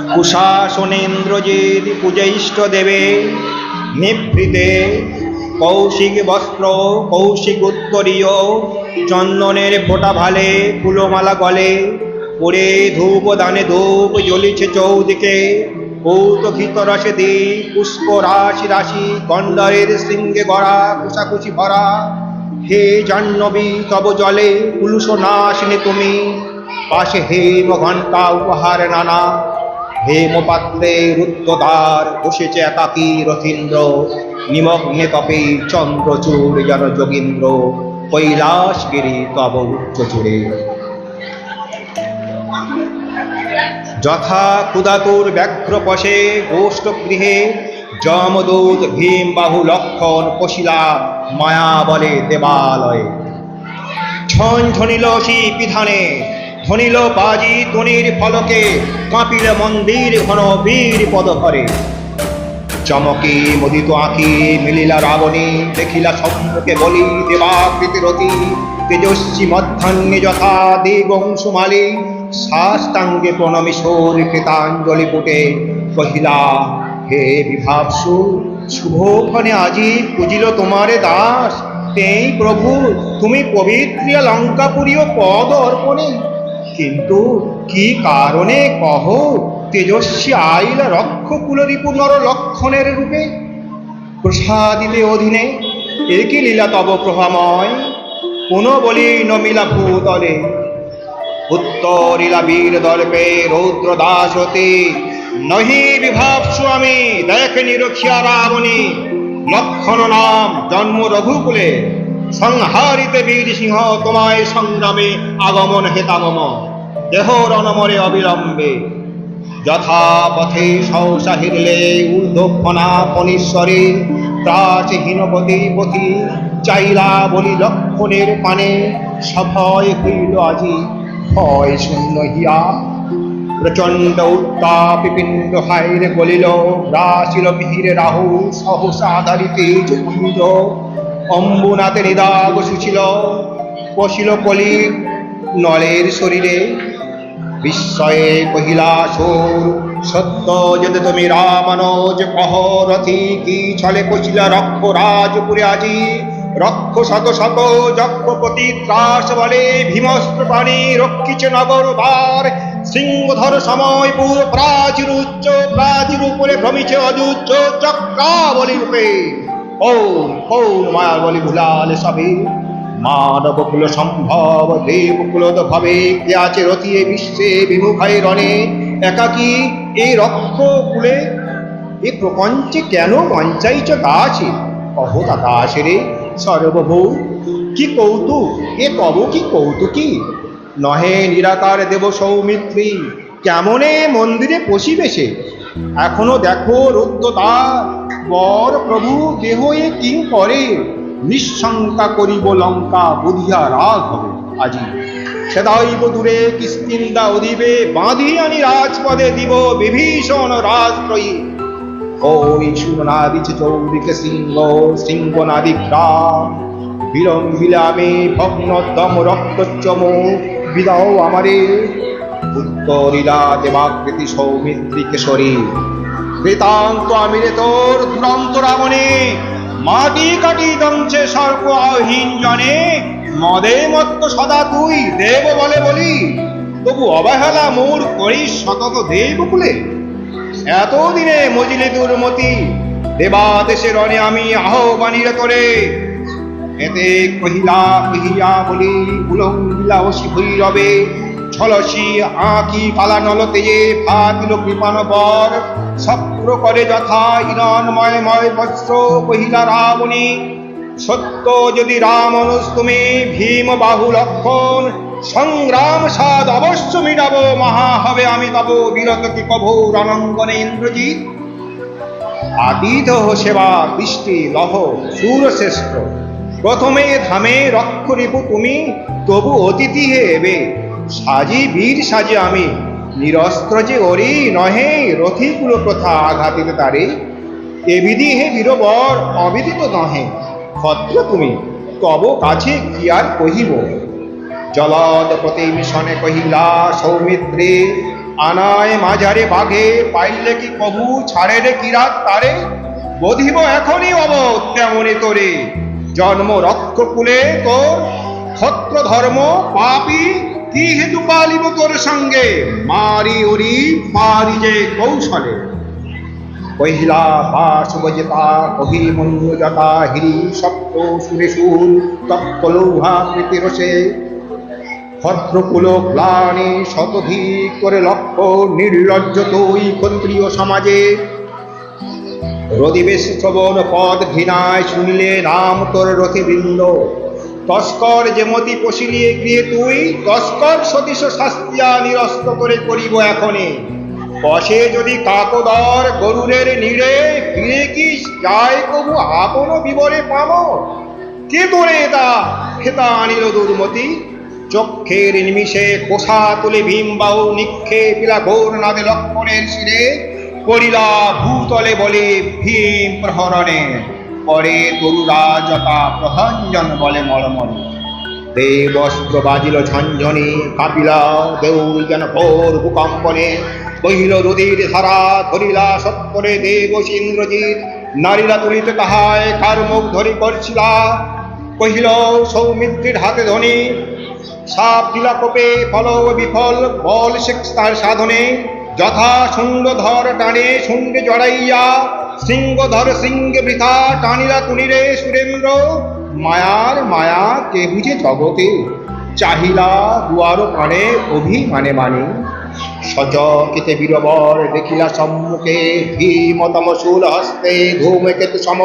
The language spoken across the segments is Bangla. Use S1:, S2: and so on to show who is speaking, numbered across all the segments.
S1: কুশাসনেন্দ্রজিৎ পূজৈষ্ট দেবে নিভৃতে কৌশিক বস্ত্র কৌশিক উত্তরীয় চন্দনের ফোঁটা ভালে ফুলমালা গলে পরে ধূপ দানে ধূপ জ্বলিছে চৌদিকে কৌতখিত রসে দি পুষ্প রাশি রাশি গন্ডারের শৃঙ্গে গড়া কুশাকুশি ভরা হে জাহ্নবী তব জলে কুলুষ নাশিনী তুমি পাশে হেম ঘণ্টা উপহার নানা হেমপাত্রে রুদ্ধদ্বার বসেছে একাকী রথীন্দ্র নিমগ্নে তপে চন্দ্রচূড় জন যোগীন্দ্র কৈলাসগিরি তব উচ্চ চূড়ে যথা ক্ষুধাতুর ব্যাঘ্র পশে গোষ্ঠ গৃহে যমদূত ভীম বাহু লক্ষণ কশিলা মায়া বলে দেবালয়ে ছন ঝনিল বিধানে ধনিল বাজি তনির ফলকে কাঁপিল মন্দির ঘন বীর পদভরে চমকে মোদিত আঁখি মিলিলা রাবণী দেখিলা সম্মুখে বলি দেবাকৃতি রতি তেজস্বী মধ্যাহ্নে যথা দেবংশুমালী সাষ্টাঙ্গে প্রণমিশোর কৃতাঞ্জলি পুটে কহিলা হে বিভাবসু শুভক্ষণে আজি পুজিল তোমারে দাস তেই প্রভু তুমি পবিত্রিয়া লঙ্কাপুরীয় পদ অর্পণে কিন্তু কি কারণে কহ তেজস্বী আইলা রক্ষ কুলরিপু নর লক্ষণের রূপে প্রসাদিতে অধীনে একই লীলা তব প্রভাময় কোন বলি নমিলা ভূতলে উত্তরিলা বীর দর্পে রৌদ্র দাস হতে নহি বিভাবসু আমি দেখ নিরক্ষিয়া রাবণী লক্ষণ নাম জন্ম রঘুকুলে সংহারিতে বীর সিংহ তোমায় সংগ্রামে আগমন হেতামম দেহ রণমরে অবিলম্বে যথা পথে সহসা হিরলে ঊর্ধ্বফনা ফণীশ্বরে প্রাচীহীনপতি পথি চাইলা বলি লক্ষণের পানে সভয় হইল আজি ভয় শূন্য হিয়া প্রচণ্ড উত্তাপি পিণ্ড হাইরে গলিল রাশিল মিহিরে রাহু সহসা আধারিতে চতুর্য অম্বুনাথে নিদাগ সুছিল পশিল কলি নলের শরীরে বিস্ময়ে কহিলা সোর সত্য যদি তুমি রামানজ কহ রথি কি ছলে কছিলা রক্ষ রাজপুরে আজি রক্ষ শত শত যক্ষপতি ত্রাস বলে ভীমস্ত্র প্রাণী রক্ষিছে নগর বার সিংহধর সময় পুর প্রাচীর উচ্চ প্রাচীর উপরে ভ্রমিছে অযুচ্চ চক্রাবলী রূপে ওম ওম মায়ার বলি ভুলালে সবে মানব কুল সম্ভব দেব কুলদ ভাবে কে আছে রথিয়ে বিশ্বে বিমুখায় রণে একাকী এই রক্ষ কুলে এ প্রপঞ্চে কেন বঞ্চাইছ দাসে কহ দাসে রে সর্বভূ কি কৌতুক এ তব কি কৌতুকী নহে নিরাকার দেব সৌমিত্রী কেমনে মন্দিরে পশিবে সে এখনো দেখো রুদ্ধদ্বার বর প্রভু দেহ এ কিং করে নিঃশঙ্কা করিব লঙ্কা বুধিয়া রাগ হবে আজি সেদাইব দূরে কিষ্কিন্দা অধিবে বাঁধি আনি রাজপদে দিব বিভীষণ রাজত্রয়ী ওই শুনাদিছে চৌদিকে সিংহ সিংহনাদি গ্রাম বিলম্বিলে আমি ভগ্নদম রক্তচম বিদাও আমারে উত্তরিলা দেবাকৃতি সৌমিত্রী কেশরী কৃতান্ত আমিরে তোর দুরন্ত রাবণে মাটি কাটি দংছে সর্প আহীন জনে মদে মত্ত সদা তুই দেব বলে বলি তবু অবহেলা মোর করিস শতত দেবকুলে এতদিনে মজিলে দুর্মতি দেবাদেশে রণে আমি আহ্বানির করে এতে কহিলা কহিয়া বলি উলঙ্গিলা অসি ভৈরবে ছলসি আঁকি পালা নল তেজে ফাতিল কৃপান বর সপ্র করে যথা হিরণময় ময় বস্ত্র কহিলা রাবণী সত্য যদি রামনুজ তুমি ভীম বাহু লক্ষণ সংগ্রাম সাদ অবশ্য মিটাবো মহা হবে আমি তব বিরত কি কভৌ রণাঙ্গনে ইন্দ্রজিৎ আদিত সেবা বৃষ্টি লহ সুরশ্রেষ্ঠ প্রথমে ধামে রক্ষ রিপু তুমি তবু অতিথি হে এবে সাজি বীর সাজে আমি নিরস্ত্র যে ওরি নহে রথিকুল প্রথা আঘাতিতে তারে এ বিধি হে বীরবর অবিদিত নহে ভদ্র তুমি তব কাছে কি আর কহিব জলদ প্রতি মিশনে কহিলা সৌমিত্রে আনায় মাঝারে বাঘে পাইলে কি কবু ছাড়ে রে কিরাত তারে, বধিব এখনই অবধ তেমনি তোরে, জন্ম রক্ষ কুলে তোর ক্ষত্র ধর্ম পাপি, কি হেতু পালিব তোর সঙ্গে, মারি ওরি পারি যে কৌশলে। কহিলা পাশবজেতা অভিমন্যুজতা হিরি সপ্ত সুরেশুল তৎকলৌহা প্রীতিরসে, ভদ্রকুল গ্লানি শতধিক করে লক্ষ্য নির্লজ্জ তুই ক্ষত্রিয় সমাজে, রদিবেশ শ্রবণ পদ ঘৃণায় শুনিলে নাম তোর রথে বৃন্দ, তস্কর যেমতি পশিলিয়ে গৃহে তুই, তস্কর সতীশ শাস্তিয়া নিরস্ত করে করিব এখনে, বসে যদি কাকদর গরুরের নীড়ে, ফিরে কি যায় কবু আপন বিবরে পাম, কে তোরে এটা হেতা আনিল দুর্মতি, চক্ষের নিমিষে কোষা তুলে ভীমবাহু নিক্ষেপিলা ঘোর নাদে লক্ষণের শিরে, করিলা ভূতলে বলে ভীম প্রহরণে, পরে তরুরাজতা প্রভঞ্জন বলে মলমল, দেবস্ত্র বাজিল ঝঞ্ঝনি কাঁপিলা দেউল যেন ঘোর ভূকম্পনে, কহিল রুধির ধারা ধরিলা সত্তরে দেবশ ইন্দ্রজিৎ, নারীরা তুলিতে তাহায় কার মুখ ধরি করছিলা, কহিল সৌমিত্রীর হাতে ধনি, সাপ দিলা কোপে ফল বিফল বল তার সাধনে, যথা শুঙ্গধর টানে শুঙ্গে জড়াইয়া, সিংহধর সিংহে বৃথা টানিলা তুনিরে সুরেন্দ্র, মায়ার মায়া কে বুঝে জগতে, চাহিলা দুয়ার প্রাণে অভিমানে মানে, সচকিতে বীরবর দেখিলা সম্মুখে, ভীমতম শূল হস্তে ধূমকেতু সম,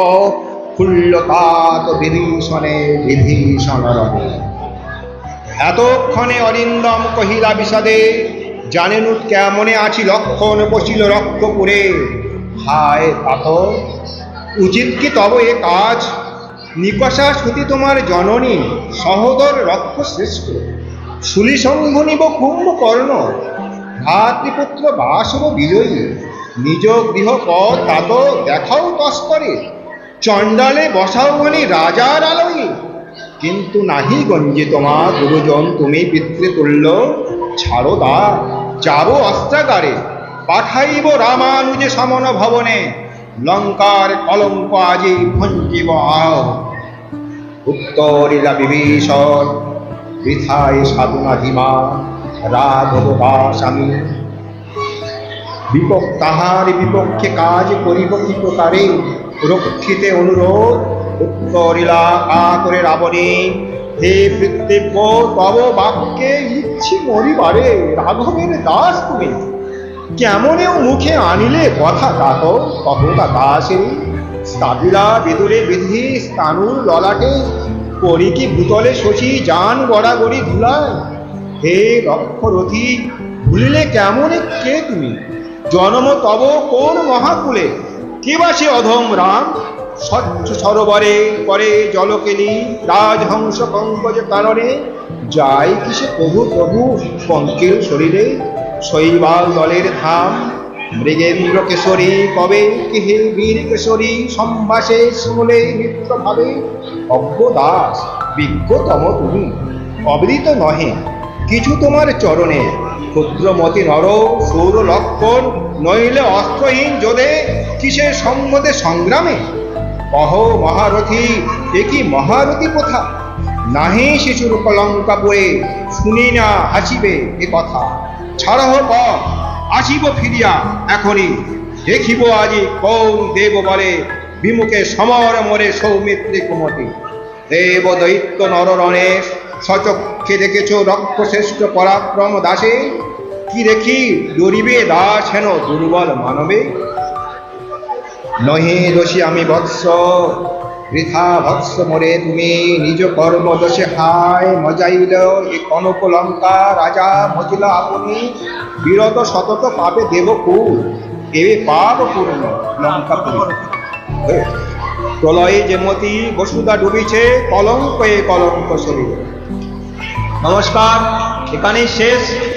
S1: ফুল্লকাত বিভীষণে বিভীষণ রণে। এতক্ষণে অরিন্দম কহিলা বিষাদে, জানেনুট কেমনে আছি লক্ষণ বসিল রক্ষপুরে, হায় তাত উচিত কি তব এ কাজ, নিকষা সুতি তোমার জননী সহোদর রক্ষ শ্রেষ্ঠ, শুলিসঙ্ঘ নিব কুম্ভকর্ণ, ভাতৃপুত্র বাসব বিজয়ী, নিজ গৃহ পদ তাত দেখাও তস্করে, চণ্ডালে বসাও মানে রাজার আলোয়, কিন্তু নাহি গঞ্জে তোমার গুরুজন তুমি পিতৃতুল্য, ছাড়ো দা যাব অস্ত্রাগারে, পাঠাইব রামানুজে সমন ভবনে, লঙ্কার কলঙ্ক আজি ভঞ্জিব আও, উত্তরিলা বিভীষণ বৃথায় সাধনা ধীমা, রাঘব দাস আমি তাহার বিপক্ষে কাজ করিব কি প্রকারে, রক্ষিতে অনুরোধ উত্তরিলা কা করে রাবণী, হে পিতৃব্য তব বাক্যে ইচ্ছি মরিবারে, রাঘবের দাস তুমি কেমনেও মুখে আনিলে কথা তাত, কহতা দাসে স্থাপিলা বিদুরে বিধি স্থানুর ললাটে, করি কি ভূতলে শশী যান গড়াগড়ি ধুলায়, হে রক্ষরথী ভুলিলে কেমনে কে তুমি, জন্ম তব কোন মহাকুলে, কে বা সে অধম রাম, স্বচ্ছ সরোবরে করে জলকেলি, রাজহংস পঙ্কজ কাননে, যায় কিসে প্রভু প্রভু পঙ্কের শরীরে, শৈবাল দলের ধাম মৃগেন্দ্র কেশরী কবে, কেহে বীর কেশরী সম্ভাসে শিমলে নিত্য ভাবে, অজ্ঞ দাস বিজ্ঞতম তুমি, অবৃত নহে কিছু তোমার চরণে, ক্ষুদ্রমতি নর সৌর লক্ষণ, নইলে অস্ত্রহীন যোধে কিসের সম্মতে সংগ্রামে, কহ মহারথী এ কি মহারথী প্রথা, নাহি শিশুর কলঙ্কাপুরে শুনি না হাসিবে এ কথা, ছাড়হ পথ আসিব ফিরিয়া এখনই, দেখিব আজি কোন দেব বলে, বিমুখে সমর মরে সৌমিত্রী কুমতি, দেব দৈত্য নররণে সচক্ষে দেখেছ রক্ষশ্রেষ্ঠ পরাক্রম দাসে, কি দেখি ডরিবে দাস হেন দুর্বল মানবে, নহে দোষী আমি বৎস বৃথা ভৎস মরে তুমি, নিজ কর্ম দোষে হায় মজাইল এ কনক লঙ্কা, রাজা মজিলা আপনি বিরত সতত পাপে দেবকুল, এবে পাপ পূর্ণ লঙ্কাপুরী, প্রলয়ে যেমতি বসুধা ডুবিছে, কলঙ্ক এ কলঙ্ক শরীর। নমস্কার, এখানেই শেষ।